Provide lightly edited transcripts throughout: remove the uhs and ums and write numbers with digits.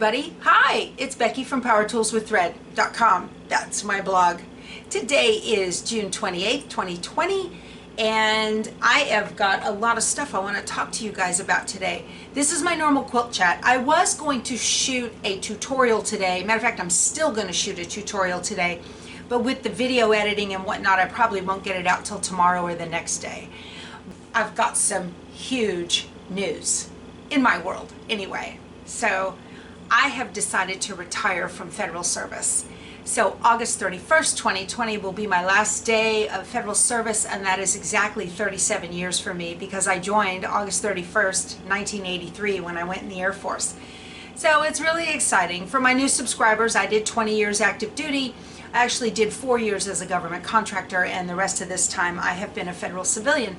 everybody. Hi, it's Becky from powertoolswiththread.com. That's my blog. Today is June 28th, 2020, and I have got a lot of stuff I want to talk to you guys about today. This is my normal quilt chat. I was going to shoot a tutorial today. Matter of fact, I'm still going to shoot a tutorial today, but with the video editing and whatnot, I probably won't get it out till tomorrow or the next day. I've got some huge news in my world anyway. So I have decided to retire from federal service. So August 31st, 2020 will be my last day of federal service, and that is exactly 37 years for me because I joined August 31st, 1983 when I went in the Air Force. So it's really exciting. For my new subscribers, I did 20 years active duty. I actually did 4 years as a government contractor, and the rest of this time I have been a federal civilian.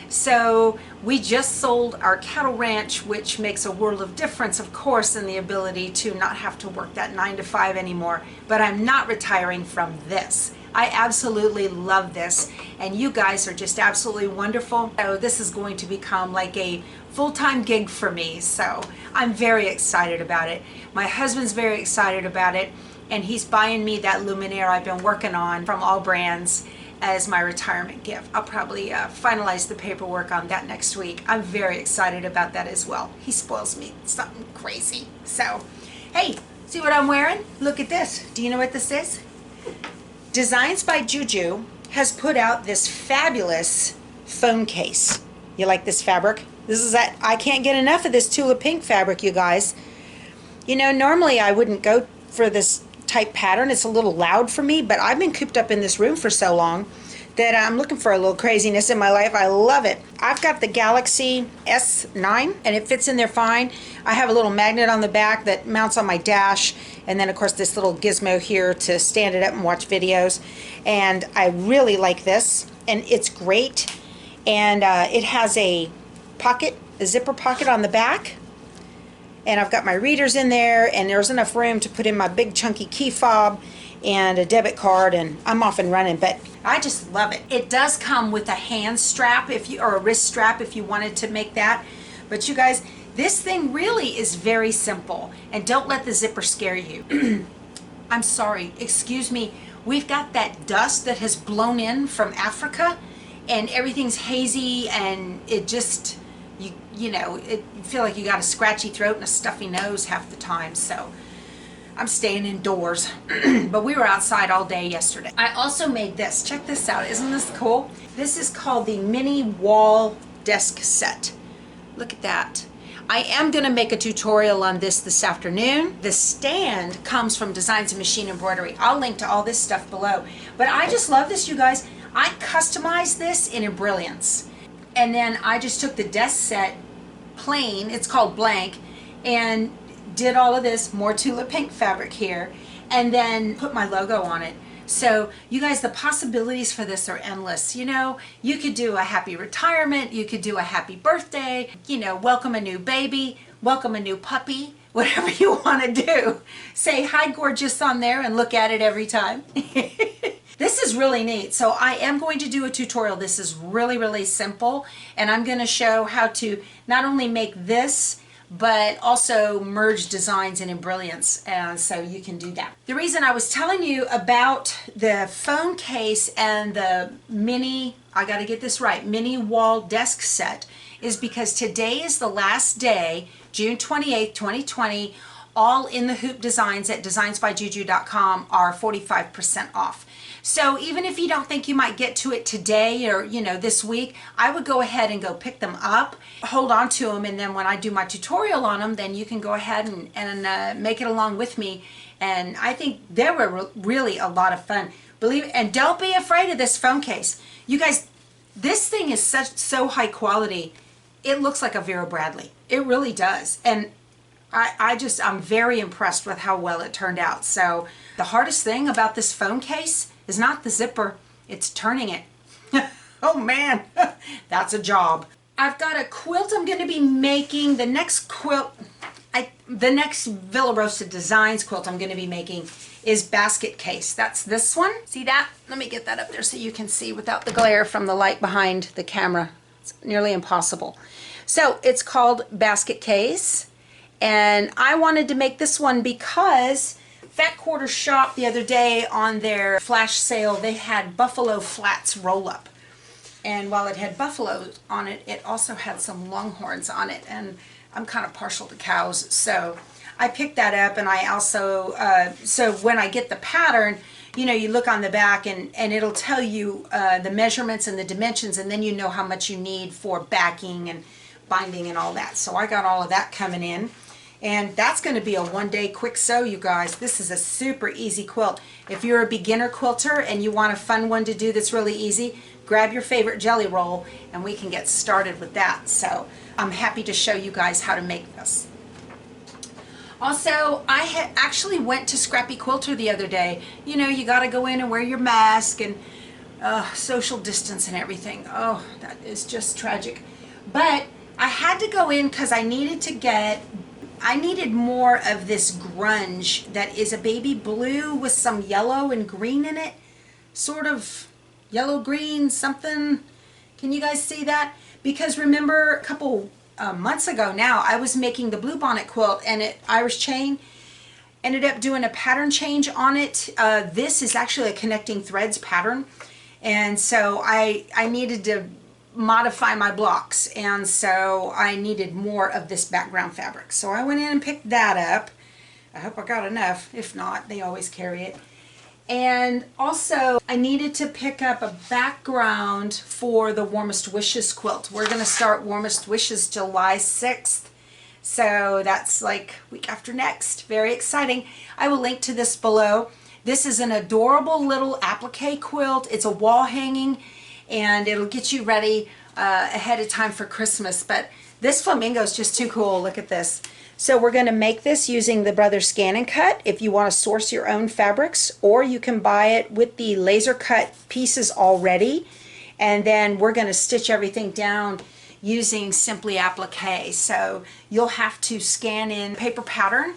So we just sold our cattle ranch, which makes a world of difference, of course, in the ability to not have to work that 9 to 5 anymore. But I'm not retiring from this. I absolutely love this, and you guys are just absolutely wonderful. So this is going to become like a full-time gig for me, so I'm very excited about it. My husband's very excited about it, and he's buying me that luminaire I've been working on from all brands as my retirement gift. I'll probably finalize the paperwork on that next week. I'm very excited about that as well. He spoils me something crazy. So, hey, see what I'm wearing? Look at this. Do you know what this is? Designs by Juju has put out this fabulous phone case. You like this fabric? This is that I can't get enough of this Tula Pink fabric, you guys. You know, normally I wouldn't go for this type pattern. It's a little loud for me, but I've been cooped up in this room for so long that I'm looking for a little craziness in my life. I love it. I've got the Galaxy S9 and it fits in there fine. I have a little magnet on the back that mounts on my dash, and then of course this little gizmo here to stand it up and watch videos. And I really like this, and it's great. And it has a pocket, a zipper pocket on the back. And I've got my readers in there, and there's enough room to put in my big chunky key fob and a debit card, and I'm off and running. But I just love it. It does come with a hand strap or a wrist strap if you wanted to make that. But you guys, this thing really is very simple, and don't let the zipper scare you. I'm sorry, excuse me. We've got that dust that has blown in from Africa, and everything's hazy, and it just, you know, you feel like you got a scratchy throat and a stuffy nose half the time. So I'm staying indoors. But we were outside all day yesterday. I also made this. Check this out. Isn't this cool? This is called the mini wall desk set. Look at that. I am going to make a tutorial on this afternoon. The stand comes from Designs and Machine Embroidery. I'll link to all this stuff below. But I just love this, you guys. I customized this in Brilliance. And then I just took the desk set plain, it's called blank, and did all of this, more Tula Pink fabric here, and then put my logo on it. So you guys, the possibilities for this are endless. You know, you could do a happy retirement, you could do a happy birthday, you know, welcome a new baby, welcome a new puppy, whatever you want to do. Say hi gorgeous on there and look at it every time. This is really neat. So I am going to do a tutorial. This is really, really simple. And I'm going to show how to not only make this, but also merge designs in Brilliance. And so you can do that. The reason I was telling you about the phone case and the mini, I got to get this right, mini wall desk set is because today is the last day, June 28th, 2020. All in the hoop designs at designsbyjuju.com are 45% off. So even if you don't think you might get to it today or, you know, this week, I would go ahead and go pick them up, hold on to them, and then when I do my tutorial on them, then you can go ahead and make it along with me. And I think they were really a lot of fun. And don't be afraid of this phone case. You guys, this thing is so high quality. It looks like a Vera Bradley. It really does. And I'm very impressed with how well it turned out. So the hardest thing about this phone case is not the zipper, it's turning it. Oh man, that's a job. I've got a quilt I'm going to be making. The next quilt, the next Villa Rosa Designs quilt I'm going to be making is basket case. That's this one. See that? Let me get that up there so you can see without the glare from the light behind the camera. It's nearly impossible. So it's called basket case. And I wanted to make this one because Fat Quarter Shop the other day on their flash sale, they had Buffalo Flats roll up. And while it had buffalo on it, it also had some longhorns on it. And I'm kind of partial to cows, so I picked that up. And I also, so when I get the pattern, you know, you look on the back and it'll tell you the measurements and the dimensions, and then you know how much you need for backing and binding and all that. So I got all of that coming in. And that's going to be a one-day quick sew, you guys. This is a super easy quilt. If you're a beginner quilter and you want a fun one to do that's really easy, grab your favorite jelly roll and we can get started with that. So I'm happy to show you guys how to make this. Also, I had actually went to Scrappy Quilter the other day. You know, you got to go in and wear your mask and social distance and everything. Oh, that is just tragic. But I had to go in because I needed more of this grunge that is a baby blue with some yellow and green in it. Sort of yellow, green, something. Can you guys see that? Because remember a couple months ago now, I was making the bluebonnet quilt and it Irish chain. Ended up doing a pattern change on it. This is actually a connecting threads pattern. And so I needed to modify my blocks, and so I needed more of this background fabric. So I went in and picked that up. I hope I got enough. If not, they always carry it. And also I needed to pick up a background for the Warmest Wishes quilt. We're going to start Warmest Wishes July 6th. So that's like week after next. Very exciting. I will link to this below. This is an adorable little applique quilt. It's a wall hanging, and it'll get you ready ahead of time for Christmas. But this flamingo is just too cool. Look at this. So we're going to make this using the Brothers Scan and Cut if you want to source your own fabrics, or you can buy it with the laser cut pieces already. And then we're going to stitch everything down using Simply Applique. So you'll have to scan in paper pattern,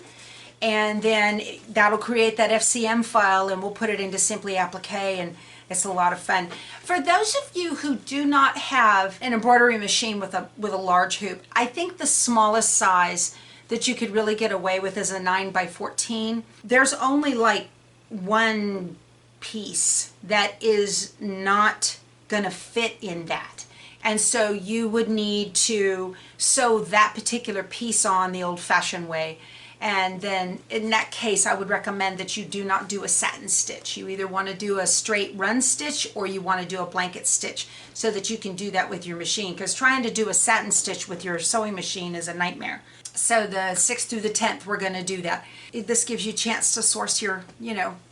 and then that'll create that FCM file, and we'll put it into Simply Applique, and it's a lot of fun. For those of you who do not have an embroidery machine with a large hoop, I think the smallest size that you could really get away with is a 9x14. There's only like one piece that is not gonna fit in that. And so you would need to sew that particular piece on the old-fashioned way. And then in that case, I would recommend that you do not do a satin stitch. You either want to do a straight run stitch or you want to do a blanket stitch so that you can do that with your machine, because trying to do a satin stitch with your sewing machine is a nightmare. So the 6th through the 10th, we're going to do that. This gives you a chance to source your,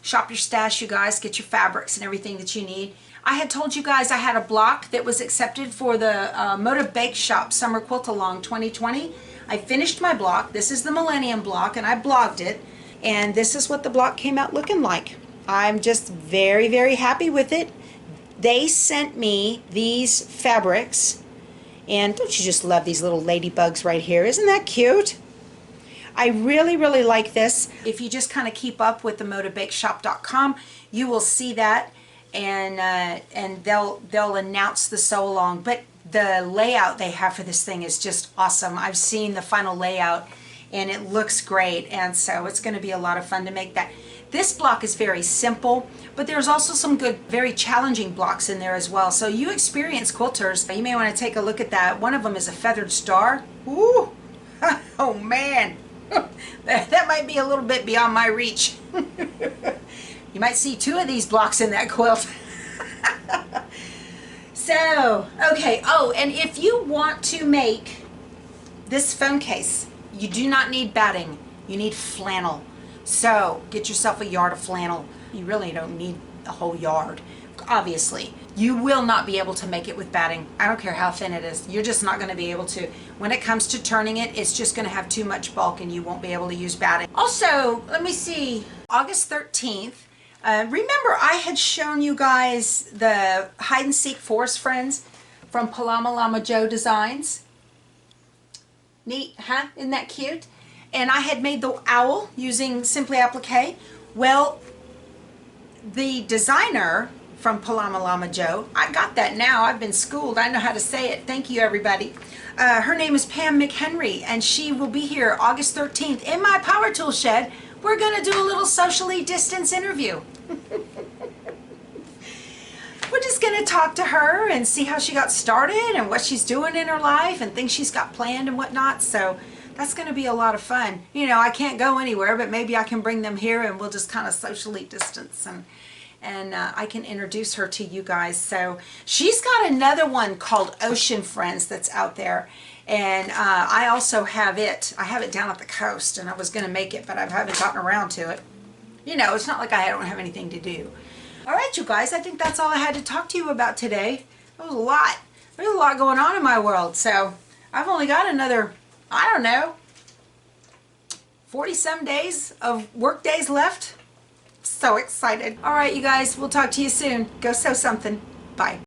shop your stash, you guys, get your fabrics and everything that you need. I had told you guys I had a block that was accepted for the Mota Bake Shop Summer Quilt Along 2020. I finished my block. This is the Millennium block, and I blogged it, and this is what the block came out looking like. I'm just very, very happy with it. They sent me these fabrics, and don't you just love these little ladybugs right here? Isn't that cute? I really, really like this. If you just kind of keep up with the motabakeshop.com, you will see that, and they'll announce the sew along. But the layout they have for this thing is just awesome. I've seen the final layout and it looks great, and so it's going to be a lot of fun to make that. This block is very simple, but there's also some good, very challenging blocks in there as well. So you experienced quilters, you may want to take a look at that. One of them is a feathered star. Ooh, oh man, that might be a little bit beyond my reach. You might see 2 of these blocks in that quilt. So, okay, oh, and if you want to make this phone case, you do not need batting, you need flannel. So, get yourself a yard of flannel. You really don't need a whole yard, obviously. You will not be able to make it with batting. I don't care how thin it is. You're just not going to be able to. When it comes to turning it, it's just going to have too much bulk and you won't be able to use batting. Also, let me see, August 13th, remember I had shown you guys the Hide and Seek Forest Friends from Palama Llama Joe Designs. Neat, huh? Isn't that cute? And I had made the owl using Simply Applique. Well, the designer from Palama Llama Joe. I got that now. I've been schooled. I know how to say it. Thank you, everybody. Her name is Pam McHenry, and she will be here August 13th in my power tool shed. We're going to do a little socially distanced interview. We're just going to talk to her and see how she got started and what she's doing in her life and things she's got planned and whatnot. So that's going to be a lot of fun. You know, I can't go anywhere, but maybe I can bring them here and we'll just kind of socially distance and I can introduce her to you guys. So she's got another one called Ocean Friends that's out there. And I also have it. I have it down at the coast, and I was going to make it, but I haven't gotten around to it. You know, it's not like I don't have anything to do. All right, you guys, I think that's all I had to talk to you about today. That was a lot. There's a lot going on in my world. So I've only got another, I don't know, 40-some days of work days left. So excited. All right, you guys, we'll talk to you soon. Go sew something. Bye.